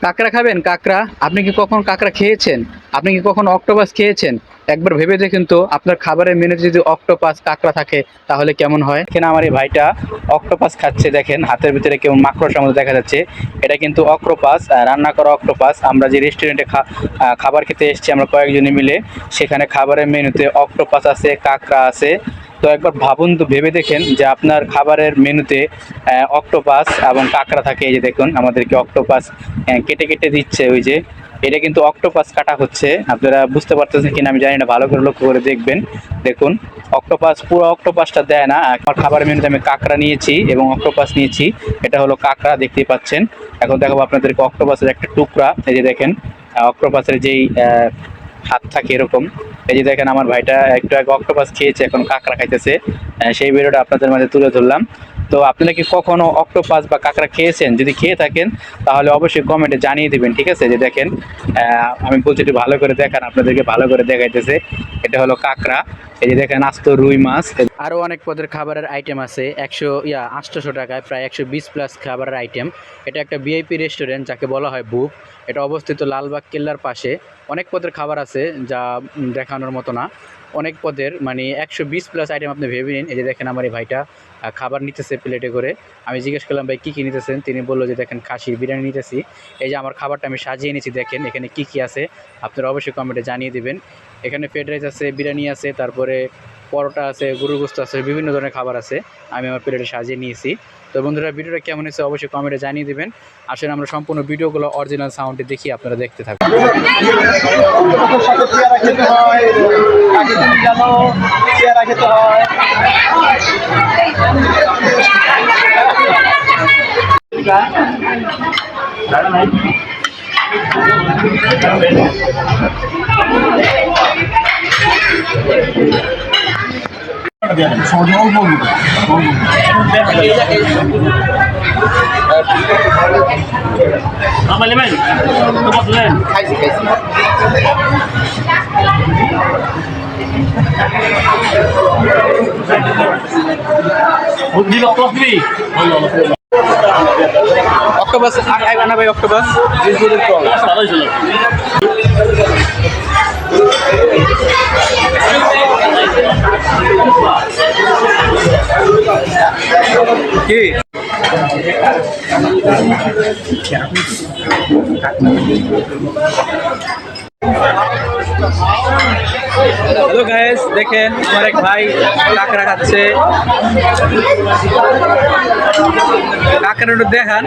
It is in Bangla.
কাঁকড়া খাবেন? কাঁকড়া? আপনি কি কখন কাঁকড়া খেয়েছেন? আপনি কি কখনো অক্টোপাস খেয়েছেন? একবার ভেবে দেখুন তো, আপনার খাবারের মেনুতে যদি অক্টোপাস কাঁকড়া থাকে তাহলে কেমন হয়। এখানে আমার এই ভাইটা অক্টোপাস খাচ্ছে, দেখেন হাতের ভিতরে কেমন মাকড়সার মতো দেখা যাচ্ছে। এটা কিন্তু অক্টোপাস, রান্না করা অক্টোপাস। আমরা যে রেস্টুরেন্টে খাবার খেতে এসেছি আমরা কয়েকজনে মিলে, সেখানে খাবারের মেনুতে অক্টোপাস আছে, কাঁকড়া আছে। তো একবার ভাবুন তো, ভেবে দেখেন যে আপনার খাবারের মেনুতে অক্টোপাস এবং কাঁকড়া থাকে। এই যে দেখুন আমাদেরকে অক্টোপাস কেটে কেটে দিচ্ছে, ওই যে এটা কিন্তু অক্টোপাস কাটা হচ্ছে। আপনারা বুঝতে পারতেছেন কিনা আমি জানি না, ভালো করে লক্ষ্য করে দেখবেন। দেখুন অক্টোপাস, পুরো অক্টোপাসটা দেয় না। আমার খাবারের মেনুতে আমি কাঁকড়া নিয়েছি এবং অক্টোপাস নিয়েছি। এটা হলো কাঁকড়া, দেখতেই পাচ্ছেন। এখন দেখাবো আপনাদেরকে অক্টোপাসের একটা টুকরা। এই যে দেখেন অক্টোপাসের যেই হাত থাকে এরকম। এই যে দেখেন আমার ভাইটা একটু আগে অক্টোপাস খেয়েছে, এখন কাঁকড়া খাইতেছে। সেই ভিডিওটা আপনাদের মাঝে তুলে ধরলাম। তো আপনারা কি কখনো অক্টোপাস বা কাঁকড়া খেয়েছেন? যদি খেয়ে থাকেন তাহলে অবশ্যই কমেন্টে জানিয়ে দিবেন, ঠিক আছে? যে দেখেন আমি বলছি একটু ভালো করে দেখান, আপনাদেরকে ভালো করে দেখাইতেছে। এটা হলো কাঁকড়া। এই যে দেখেন আস্ত রুই মাছ। আরও অনেক পদের খাবারের আইটেম আছে। 800 টাকায় প্রায় 120 প্লাস খাবারের আইটেম। এটা একটা ভিআইপি রেস্টুরেন্ট যাকে বলা হয় বুক। এটা অবস্থিত লালবাগ কেল্লার পাশে। অনেক পদের খাবার আছে যা দেখানোর মতো না। অনেক পদের, মানে 120 প্লাস আইটেম আপনি ভেবে নিন। এই যে দেখেন আমার এই ভাইটা খাবার নিতেছে প্লেটে করে। আমি জিজ্ঞেস করলাম ভাই কী কী নিতেছেন? তিনি বললো যে দেখেন খাসির বিরিয়ানি নিতেছি। এই যে আমার খাবারটা আমি সাজিয়ে নিয়েছি, দেখেন এখানে কী কী আছে আপনারা অবশ্যই কমেন্টে জানিয়ে দিবেন। এখানে ফ্রাইড রাইস আছে, বিরিয়ানি আছে, তারপরে পরোটা আছে, গরুর গোস্ত আছে, বিভিন্ন ধরনের খাবার আছে। আমি আমার প্লেটে সাজিয়ে নিয়েছি। তো বন্ধুরা, ভিডিওটা কেমন হয়েছে অবশ্যই কমেন্টে জানিয়ে দেবেন। আসলে আমরা সম্পূর্ণ ভিডিওগুলো অরিজিনাল সাউন্ডে দেখি, আপনারা দেখতে থাকুন। খাইছি খাইছি। অক্টোপাস খাইবা না ভাই? অক্টোপাস কি? হ্যালো গাইস, দেখেন আমার এক ভাই কাঁকড়া খাচ্ছে। কাঁকড়াটা দেখান।